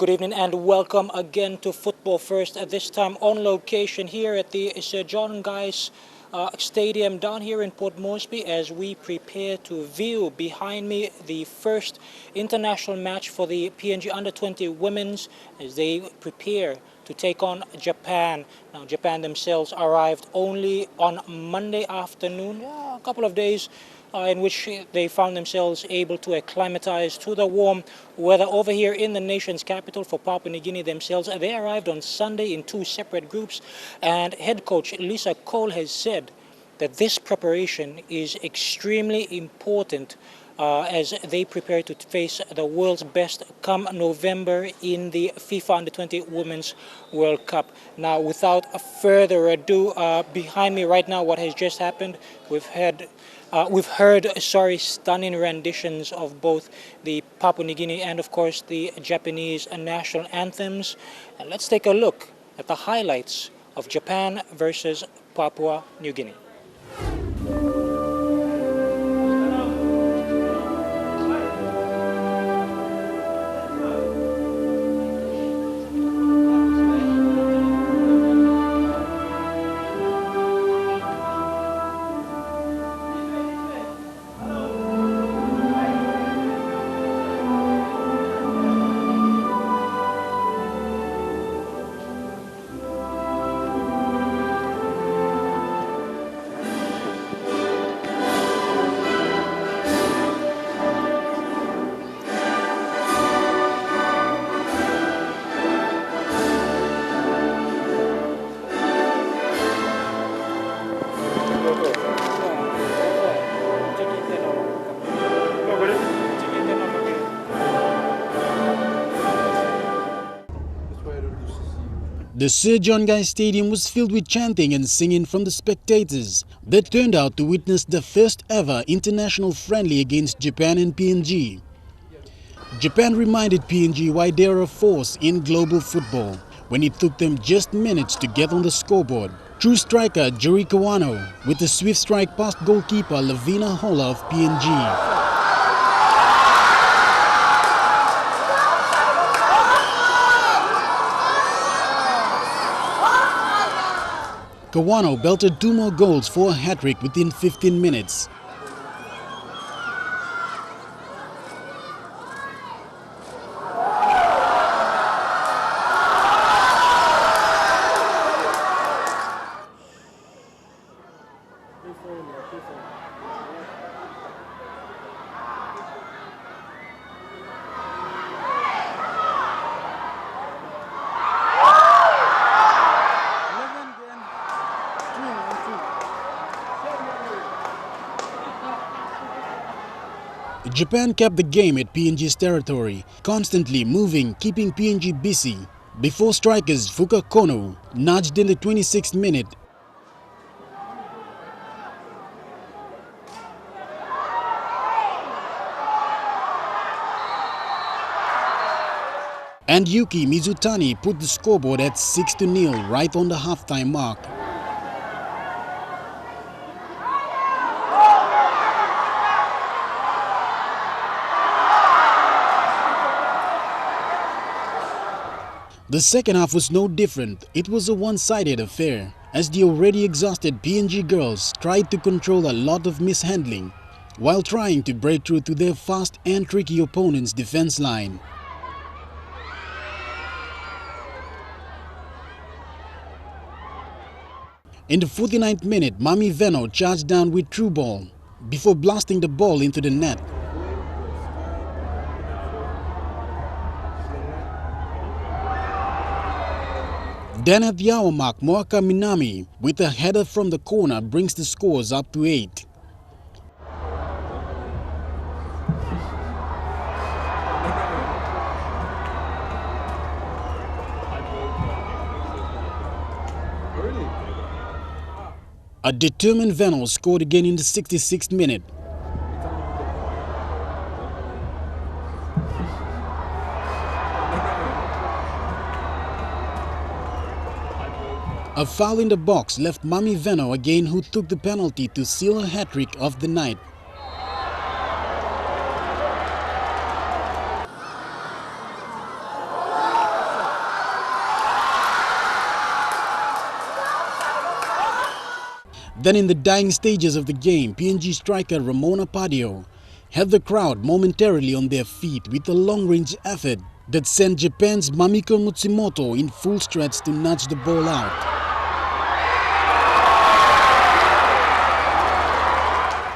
Good evening and welcome again to Football First, at this time on location here at the Sir John Guy's Stadium down here in Port Moresby, as we prepare to view behind me the first international match for the PNG Under-20 Women's as they prepare to take on Japan. Now, Japan themselves arrived only on Monday afternoon, a couple of days in which they found themselves able to acclimatize to the warm weather over here in the nation's capital for Papua New Guinea themselves. They arrived on Sunday in two separate groups, and head coach Lisa Cole has said that this preparation is extremely important as they prepare to face the world's best come November in the FIFA Under-20 Women's World Cup. Now, without further ado, behind me right now, what has just happened, we've heard stunning renditions of both the Papua New Guinea and, of course, the Japanese national anthems. And let's take a look at the highlights of Japan versus Papua New Guinea. The Sir John Guy Stadium was filled with chanting and singing from the spectators that turned out to witness the first ever international friendly against Japan and PNG. Japan reminded PNG why they are a force in global football when it took them just minutes to get on the scoreboard. True striker Jory Kawano with a swift strike past goalkeeper Lavina Holla of PNG. Kawano belted two more goals for a hat-trick within 15 minutes. Japan kept the game at PNG's territory, constantly moving, keeping PNG busy, before strikers Fuka Kono nudged in the 26th minute. And Yuki Mizutani put the scoreboard at 6-0 right on the halftime mark. The second half was no different. It was a one-sided affair, as the already exhausted PNG girls tried to control a lot of mishandling while trying to break through to their fast and tricky opponent's defense line. In the 49th minute, Mami Veno charged down with true ball before blasting the ball into the net. Then at the hour mark, Moaka Minami with a header from the corner brings the scores up to 8. A determined Veno scored again in the 66th minute. A foul in the box left Mami Veno again, who took the penalty to seal her hat-trick of the night. Then in the dying stages of the game, PNG striker Ramona Padio had the crowd momentarily on their feet with a long-range effort that sent Japan's Mamiko Mutsumoto in full stretch to nudge the ball out.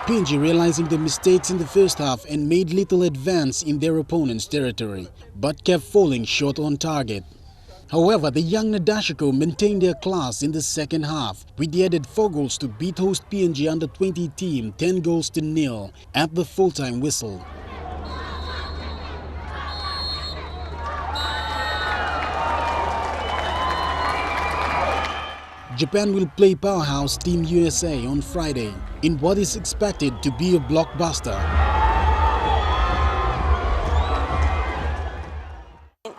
PNG realizing the mistakes in the first half and made little advance in their opponent's territory, but kept falling short on target. However, the young Nadashiko maintained their class in the second half, with the added 4 goals to beat host PNG under-20 team 10 goals to 0 at the full-time whistle. Japan will play powerhouse Team USA on Friday in what is expected to be a blockbuster.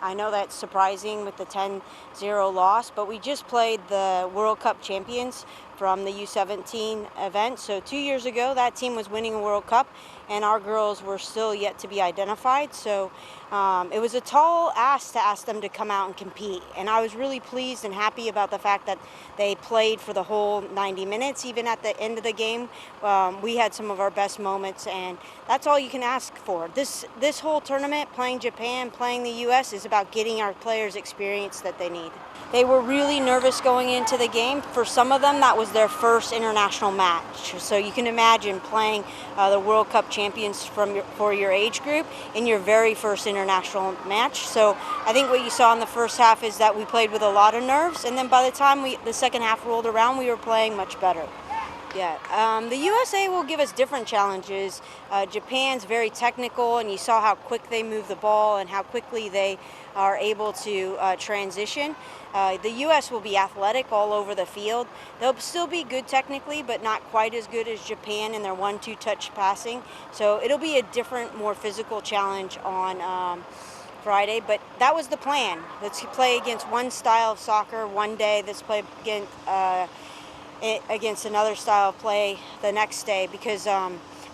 I know that's surprising with the 10-0 loss, but we just played the World Cup champions from the U17 event. So 2 years ago, that team was winning a World Cup, and our girls were still yet to be identified. So it was a tall ask to ask them to come out and compete. And I was really pleased and happy about the fact that they played for the whole 90 minutes. Even at the end of the game, we had some of our best moments, and that's all you can ask for. This whole tournament, playing Japan, playing the US, is about getting our players experience that they need. They were really nervous going into the game. For some of them, that was their first international match. So you can imagine playing the World Cup champions for your age group in your very first international match. So I think what you saw in the first half is that we played with a lot of nerves, and then by the time the second half rolled around, we were playing much better. Yeah, the USA will give us different challenges. Japan's very technical, and you saw how quick they move the ball and how quickly they are able to transition. The US will be athletic all over the field. They'll still be good technically, but not quite as good as Japan in their 1-2 touch passing. So it'll be a different, more physical challenge on Friday, but that was the plan. Let's play against one style of soccer one day. Let's play against another style of play the next day, because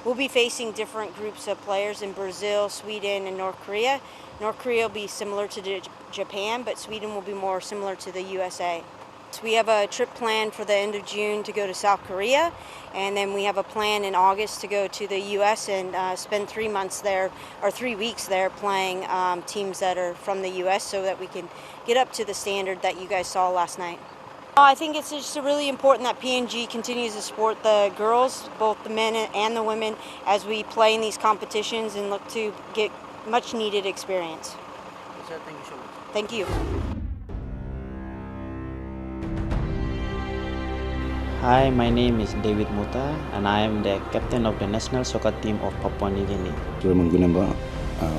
we'll be facing different groups of players in Brazil, Sweden, and North Korea. North Korea will be similar to Japan, but Sweden will be more similar to the USA. So we have a trip planned for the end of June to go to South Korea, and then we have a plan in August to go to the US and spend 3 months there, or 3 weeks there, playing teams that are from the US, so that we can get up to the standard that you guys saw last night. I think it's just really important that PNG continues to support the girls, both the men and the women, as we play in these competitions and look to get much needed experience. Thank you so much. Thank you. Hi, my name is David Muta, and I am the captain of the national soccer team of Papua New Guinea. Raymond Gunamba,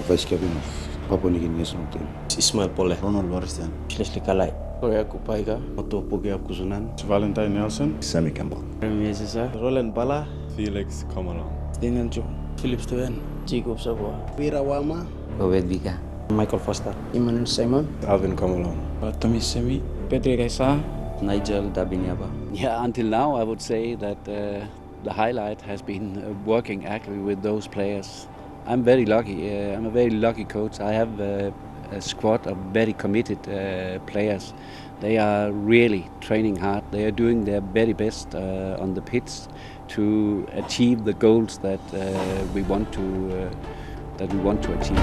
vice captain of Papua New Guinea national team. Ismail Pole, Ronald Waristan, Leslie Kalai. Korea Kupaiga, Otto Pugia Kuzunan, Valentine Nelson, Sammy Campbell, Roland Bala, Felix Komalong, Daniel Joe, Philip Steven, Jacob Savoy. Pirawama, Obed Vika. Michael Foster. Emmanuel Simon. Alvin Komalong, Tommy Semi, Pedri Kaisa, Nigel Dabiniaba. Yeah, until now I would say that the highlight has been working actually with those players. I'm very lucky. I'm a very lucky coach. I have a squad of very committed players. They are really training hard. They are doing their very best on the pitch to achieve the goals that we want to achieve.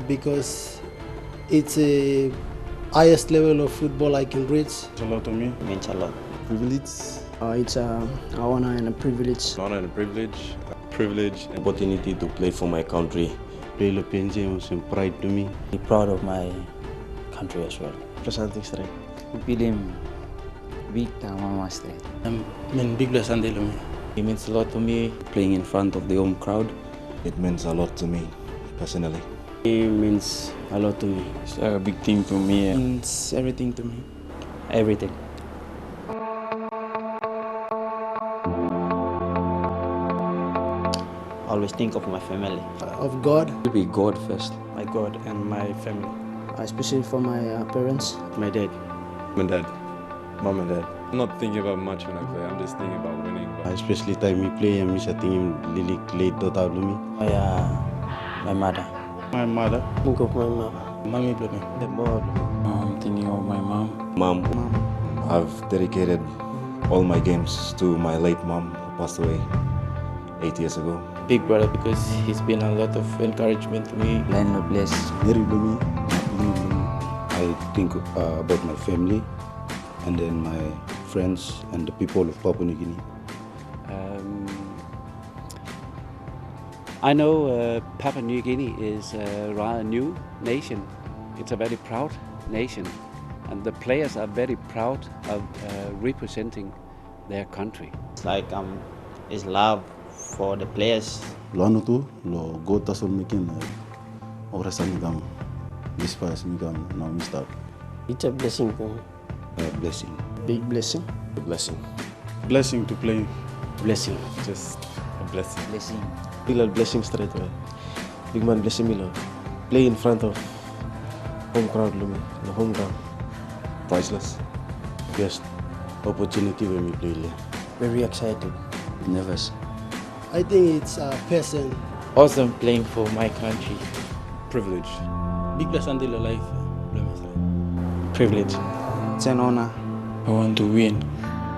Because it's a highest level of football I can reach. It's a lot to me. It means a lot. Privilege. It's an honor and a privilege. Honor and a privilege. Privilege and opportunity to play for my country. Play the PNG was a pride to me. Be proud of my country as well. Presenting strength. Pilim big Mama Straight. Big blessing to me. It means a lot to me. Playing in front of the home crowd. It means a lot to me, personally. It means a lot to me. It's a big thing to me. It means everything to me. Everything. always think of my family. Of God, Will be God first. my God, and my family. Especially for my parents, my dad. Mom and dad. Mom and dad. I'm not thinking about much when I play. I'm just thinking about winning. Especially time me play and me setting Lily late dota me. My mother. My mother. Think of my mom. Mommy play me. The board. I'm thinking of my mom. Mom. I've dedicated all my games to my late mom, who passed away 8 years ago. Big brother, because he's been a lot of encouragement to me. Land no place. Very bloomy. I think about my family and then my friends and the people of Papua New Guinea. I know Papua New Guinea is a rather new nation. It's a very proud nation, and the players are very proud of representing their country. It's like it's love for the players. Lo anu tu lo go tasul mikin orasa migam despise migam now we start. It's a blessing to me. Blessing. Big blessing. A blessing. Blessing to play. Blessing. Just a blessing. Blessing. Big blessing straight away. Big man blessing me. Play in front of home crowd, Lumi. The home ground. Priceless. Best opportunity when we play there. Very excited. Nervous. I think it's a person. Awesome playing for my country. Privilege. Big bless until life. Privilege. It's an honor. I want to win.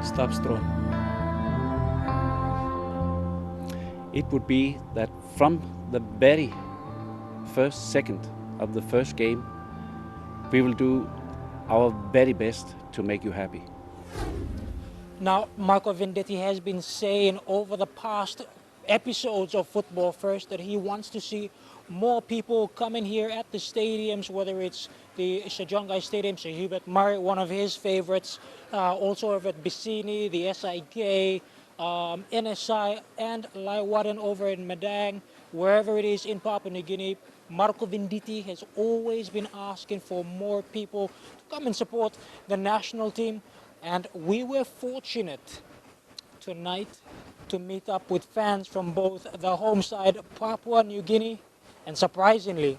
Stop strong. It would be that from the very first second of the first game, we will do our very best to make you happy. Now, Marco Venditti has been saying over the past episodes of Football First that he wants to see more people coming here at the stadiums, whether it's the Sejongkai Stadium, Sir Hubert Murray, one of his favorites, also over at Bicini, the SIK, NSI, and Laiwaran over in Madang, wherever it is in Papua New Guinea. Marco Venditti has always been asking for more people to come and support the national team, and we were fortunate tonight to meet up with fans from both the home side, Papua New Guinea, and surprisingly,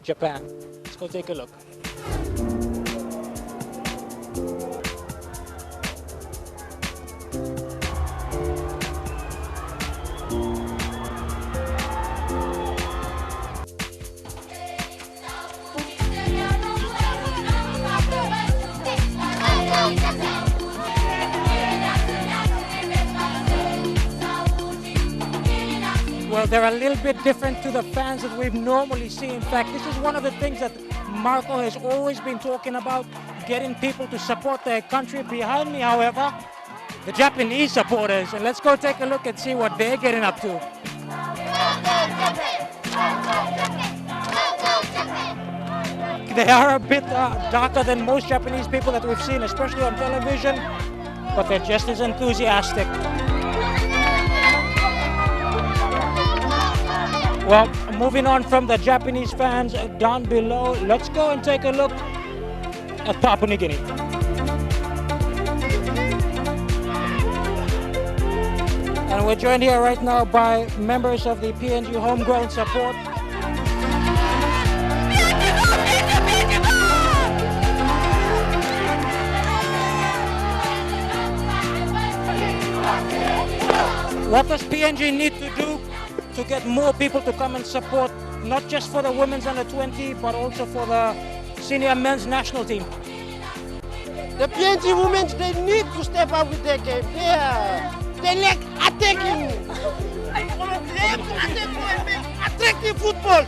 Japan. Let's go take a look. Well, they're a little bit different to the fans that we've normally seen. In fact, this is one of the things that Marco has always been talking about, getting people to support their country. Behind me, however, the Japanese supporters. And let's go take a look and see what they're getting up to. They are a bit darker than most Japanese people that we've seen, especially on television, but they're just as enthusiastic. Well, moving on from the Japanese fans down below, let's go and take a look at Papua New Guinea. And we're joined here right now by members of the PNG homegrown support. What does PNG need to do to get more people to come and support, not just for the women's under 20, but also for the senior men's national team? The PNG women, they need to step up with their game. They lack attacking. They have to attack attractive football.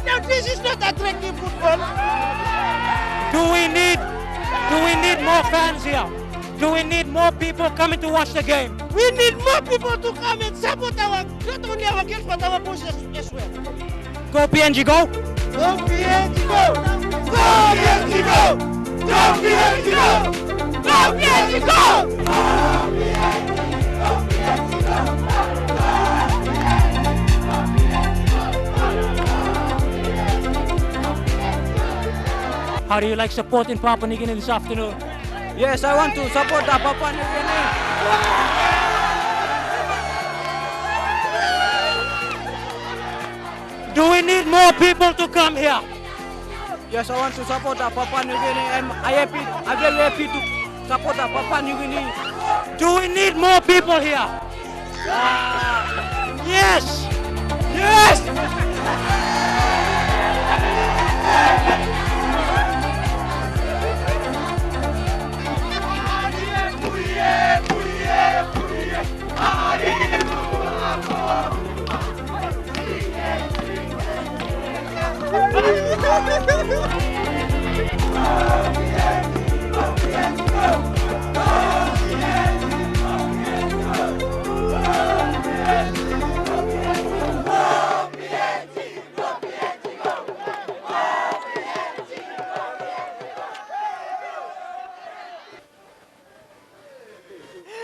Now this is not attractive football. Do we need more fans here? Do we need more people coming to watch the game? We need more people to come and support not only our girls, but our boys as well. Go PNG, go! Go PNG, go! Go PNG, go! Go PNG, go! Go PNG, go! How do you like supporting Papua New Guinea this afternoon? Yes, I want to support the Papua New Guinea. Do we need more people to come here? Yes, I want to support Papua New Guinea, and I'm very happy to support Papua New Guinea. Do we need more people here? Yes! Yes!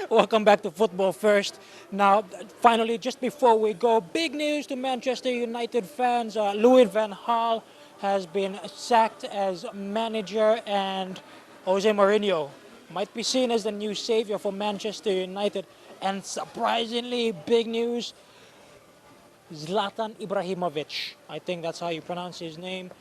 Welcome back to Football First. Now, finally, just before we go, big news to Manchester United fans. Louis van Gaal has been sacked as manager, and Jose Mourinho might be seen as the new savior for Manchester United. And surprisingly, big news, Zlatan Ibrahimovic, I think that's how you pronounce his name.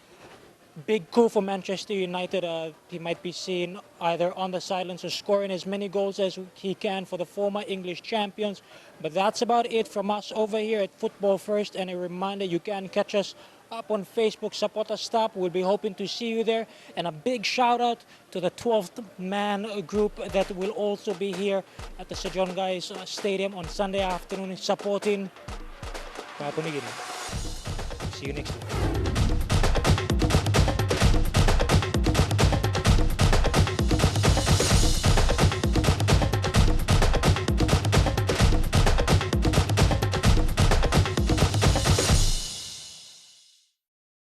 Big coup for Manchester United. He might be seen either on the sidelines or scoring as many goals as he can for the former English champions. But that's about it from us over here at Football First. And a reminder, you can catch us up on Facebook, Support Us Stop. We'll be hoping to see you there. And a big shout out to the 12th man group that will also be here at the Sir John Guy's Stadium on Sunday afternoon supporting Papua New Guinea. See you next week.